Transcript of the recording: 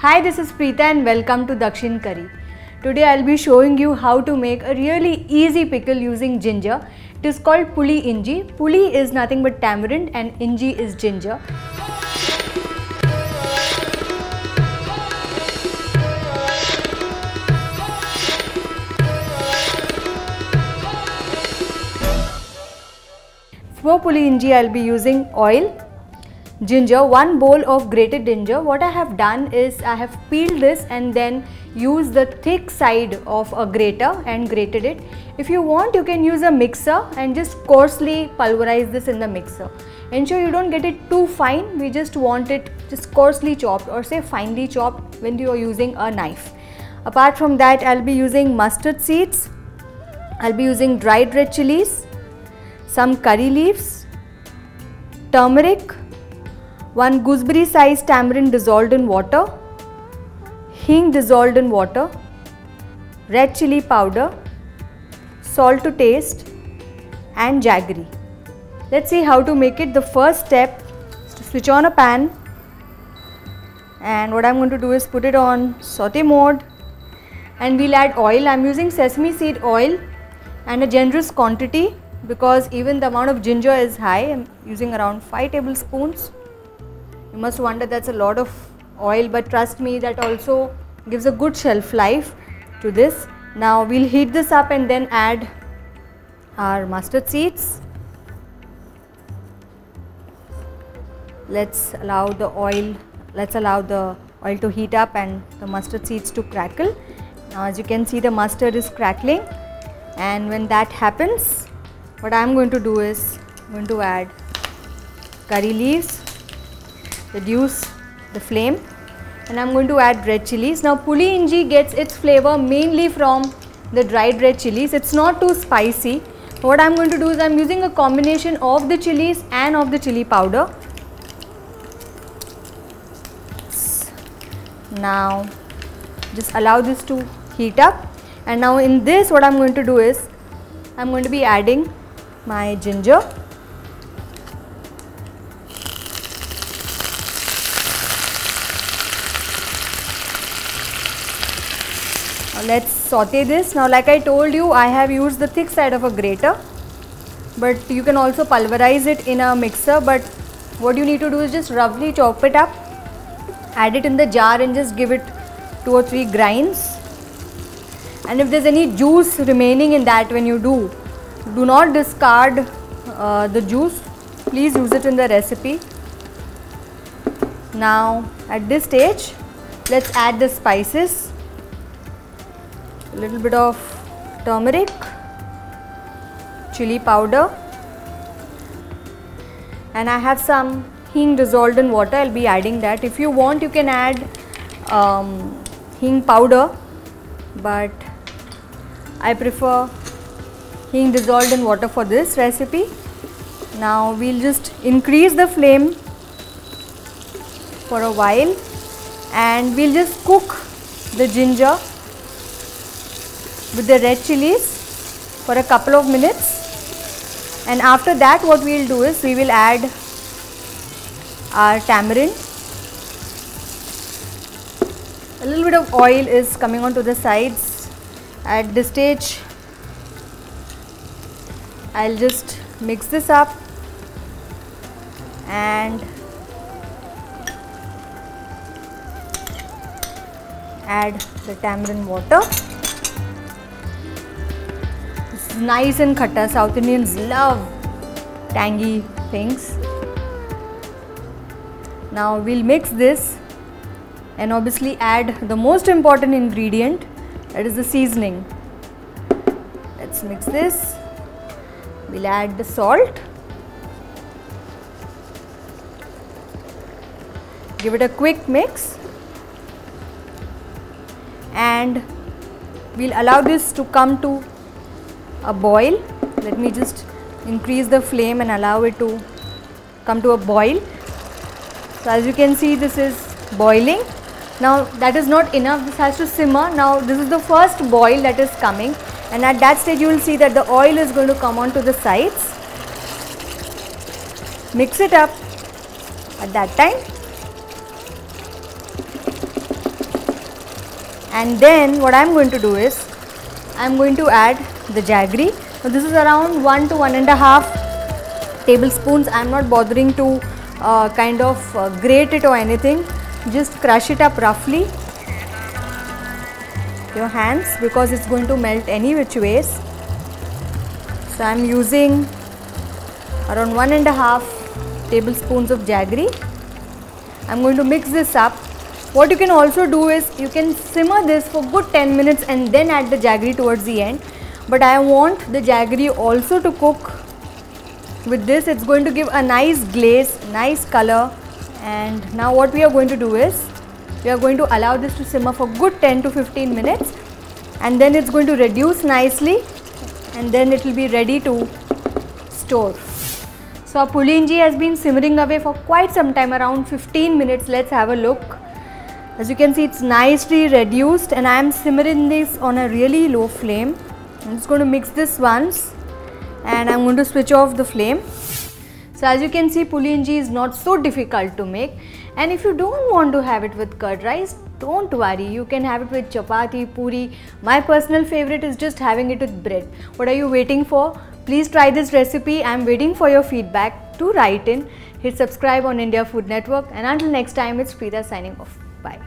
Hi, this is Preetha and welcome to Dakshin Curry. Today I'll be showing you how to make a really easy pickle using ginger. It is called Puli Inji. Puli is nothing but tamarind and Inji is ginger. For Puli Inji I'll be using oil, ginger, 1 bowl of grated ginger. What I have done is I have peeled this and then used the thick side of a grater and grated it. If you want, you can use a mixer and just coarsely pulverize this in the mixer. Ensure you don't get it too fine. We just want it just coarsely chopped, or say finely chopped when you are using a knife. Apart from that, I'll be using mustard seeds, I'll be using dried red chillies, some curry leaves, turmeric, 1 gooseberry sized tamarind dissolved in water, hing dissolved in water, red chilli powder, salt to taste and jaggery. Let's see how to make it. The first step is to switch on a pan, and what I'm going to do is put it on saute mode and we'll add oil. I'm using sesame seed oil and a generous quantity because even the amount of ginger is high. I'm using around 5 tablespoons. You must wonder that's a lot of oil, but trust me, that also gives a good shelf life to this. Now we'll heat this up and then add our mustard seeds. Let's allow the oil to heat up and the mustard seeds to crackle. Now as you can see, the mustard is crackling, and when that happens, what I'm going to do is I'm going to add curry leaves, reduce the flame, and I'm going to add red chillies. Now Puli Inji gets its flavor mainly from the dried red chillies. It's not too spicy. What I'm going to do is I'm using a combination of the chillies and of the chilli powder. Now just allow this to heat up, and now in this what I'm going to do is I'm going to be adding my ginger. Now let's saute this. Now like I told you, I have used the thick side of a grater, but you can also pulverize it in a mixer. But what you need to do is just roughly chop it up, add it in the jar and just give it 2 or 3 grinds. And if there's any juice remaining in that, when you do not discard the juice. Please use it in the recipe. Now at this stage, let's add the spices. A little bit of turmeric, chili powder, and I have some hing dissolved in water. I'll be adding that. If you want, you can add hing powder, but I prefer hing dissolved in water for this recipe. Now we'll just increase the flame for a while and we'll just cook the ginger with the red chillies for a couple of minutes, and after that what we'll do is we will add our tamarind. A little bit of oil is coming onto the sides. At this stage I'll just mix this up and add the tamarind water. This is nice and khatta. South Indians love tangy things. Now we'll mix this and obviously add the most important ingredient, that is the seasoning. Let's mix this. We'll add the salt. Give it a quick mix and we'll allow this to come to a boil. Let me just increase the flame and allow it to come to a boil. So as you can see, this is boiling. Now that is not enough, this has to simmer. Now this is the first boil that is coming, and at that stage you will see that the oil is going to come onto the sides. Mix it up at that time. And then what I am going to do is, I am going to add the jaggery. So this is around 1 to 1.5 tablespoons. I am not bothering to grate it or anything. Just crush it up roughly your hands, because it's going to melt any which ways. So I am using around 1.5 tablespoons of jaggery. I am going to mix this up. What you can also do is, you can simmer this for good 10 minutes and then add the jaggery towards the end. But I want the jaggery also to cook with this. It's going to give a nice glaze, nice color. And now what we are going to do is, we are going to allow this to simmer for good 10 to 15 minutes, and then it's going to reduce nicely, and then it will be ready to store. So our Puli Inji has been simmering away for quite some time, around 15 minutes. Let's have a look. As you can see, it's nicely reduced, and I am simmering this on a really low flame. I'm just going to mix this once, and I'm going to switch off the flame. So as you can see, Puli Inji is not so difficult to make. And if you don't want to have it with curd rice, don't worry, you can have it with chapati, puri. My personal favorite is just having it with bread. What are you waiting for? Please try this recipe. I am waiting for your feedback. To write in, hit subscribe on India Food Network, and until next time, it's Preetha signing off. Bye.